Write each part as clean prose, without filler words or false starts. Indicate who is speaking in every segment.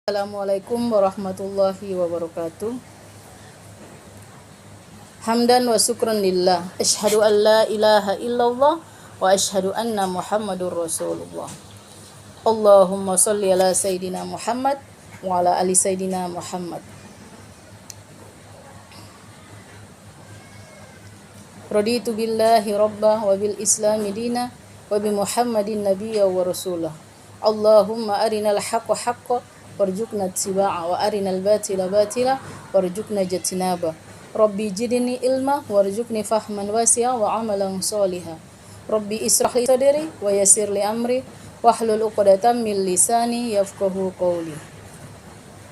Speaker 1: Assalamualaikum warahmatullahi wabarakatuh. Hamdan wa syukran lillah. Asyhadu an la ilaha illallah wa asyhadu anna Muhammadur Rasulullah. Allahumma shalli ala Sayyidina Muhammad wa ala ali Sayyidina Muhammad. Raditu billahi rabbah wa bil islami dina wa bi Muhammadin nabiyya wa rasulah. Allahumma arinal haqqa haqqa warzuqna ittiba'a wa arinal batila batila warzuqna ijtinaba. Rabbi jidni ilma warzuqni fahman wasi'a wa amalan sholiha. Rabbi israh li sadri wa yassir li amri wahlul 'uqdatam min lisani yafqahu qawli.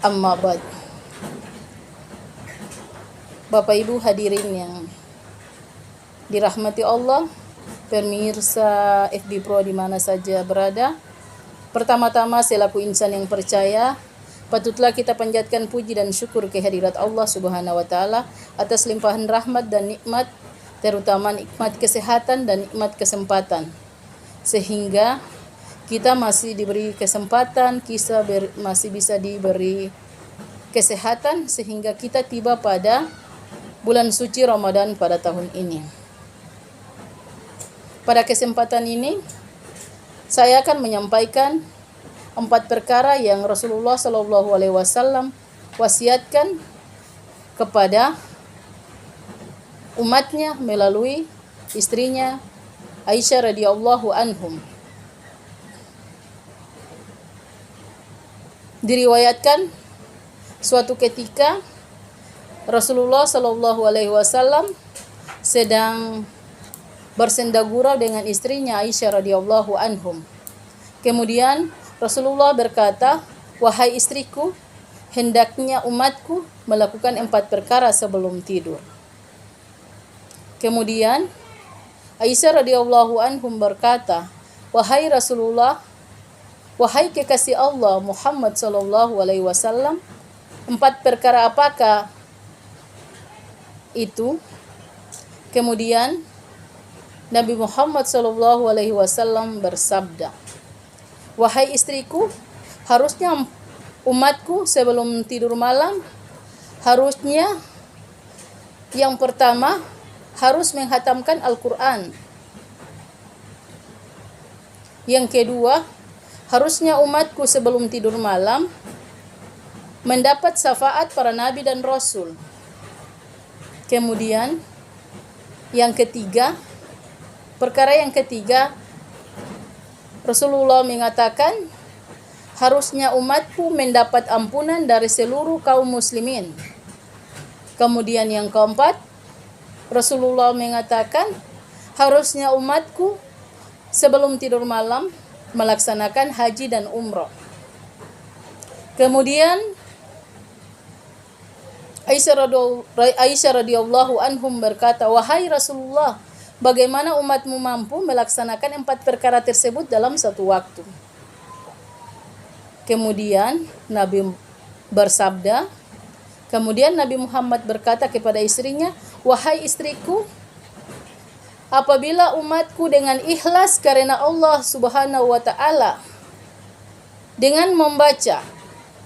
Speaker 1: Amma ba'd. Bapak Ibu hadirin yang dirahmati Allah, pemirsa FB Pro di mana saja berada. Pertama-tama selaku insan yang percaya, patutlah kita panjatkan puji dan syukur kehadirat Allah Subhanahu wa taala atas limpahan rahmat dan nikmat, terutama nikmat kesehatan dan nikmat kesempatan. Sehingga kita masih diberi kesempatan, masih bisa diberi kesehatan sehingga kita tiba pada bulan suci Ramadan pada tahun ini. Pada kesempatan ini saya akan menyampaikan 4 perkara yang Rasulullah SAW wasiatkan kepada umatnya melalui istrinya Aisyah radhiyallahu anhum. Diriwayatkan suatu ketika Rasulullah SAW sedang bersenda gurau dengan istrinya Aisyah radhiyallahu anhum. Kemudian Rasulullah berkata, "Wahai istriku, hendaknya umatku melakukan 4 perkara sebelum tidur." Kemudian Aisyah radhiyallahu anhum berkata, "Wahai Rasulullah, wahai kekasih Allah Muhammad sallallahu alaihi wasallam, 4 perkara apakah itu?" Kemudian Nabi Muhammad SAW bersabda, "Wahai istriku, harusnya umatku sebelum tidur malam, harusnya yang pertama harus menghatamkan Al-Quran. Yang kedua, harusnya umatku sebelum tidur malam mendapat syafaat para nabi dan rasul. Kemudian perkara yang ketiga, Rasulullah mengatakan harusnya umatku mendapat ampunan dari seluruh kaum muslimin. Kemudian yang keempat, Rasulullah mengatakan harusnya umatku sebelum tidur malam melaksanakan haji dan umrah." Kemudian Aisyah radhiyallahu anhum berkata, "Wahai Rasulullah, bagaimana umatmu mampu melaksanakan 4 perkara tersebut dalam satu waktu?" Kemudian Nabi Muhammad berkata kepada istrinya, "Wahai istriku, apabila umatku dengan ikhlas karena Allah Subhanahu wa taala dengan membaca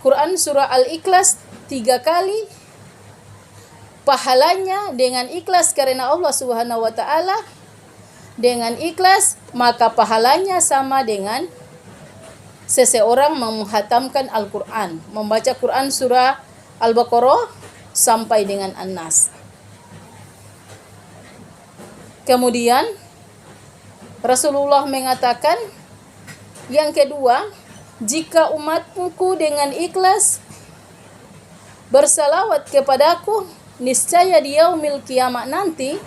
Speaker 1: Quran surah Al-Ikhlas 3 kali, pahalanya dengan ikhlas karena Allah Subhanahu wa taala dengan ikhlas, maka pahalanya sama dengan seseorang menghatamkan Al-Quran, membaca Quran surah Al-Baqarah sampai dengan An-Nas." Kemudian Rasulullah mengatakan yang kedua, "Jika umatku dengan ikhlas bersalawat kepadaku, niscaya di yaumil kiamat nanti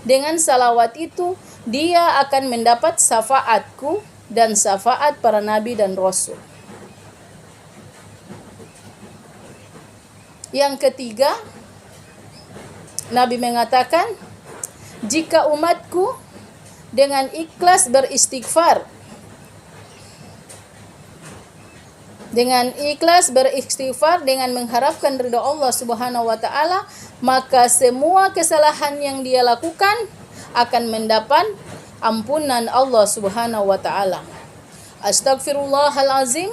Speaker 1: dengan salawat itu dia akan mendapat syafaatku dan syafaat para nabi dan rasul." Yang ketiga, Nabi mengatakan, "Jika umatku dengan ikhlas beristighfar dengan mengharapkan ridha Allah Subhanahu wa taala, maka semua kesalahan yang dia lakukan akan mendapat ampunan Allah Subhanahu wa taala." Astaghfirullahalazim.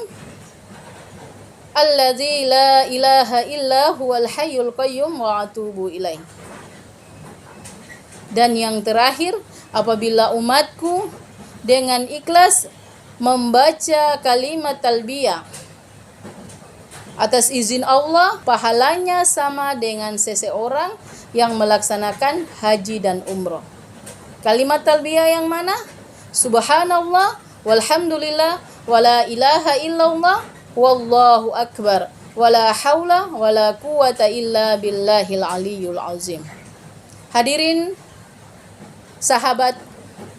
Speaker 1: Allazi la ilaha illa huwal hayyul qayyum wa atubu ilaih. Dan yang terakhir, apabila umatku dengan ikhlas membaca kalimat talbiyah atas izin Allah, pahalanya sama dengan seseorang yang melaksanakan haji dan umroh. Kalimat talbiyah yang mana? Subhanallah, walhamdulillah, wala ilaha illallah, wallahu akbar, wala haula wala quwata illa billahil aliyyul azim. Hadirin sahabat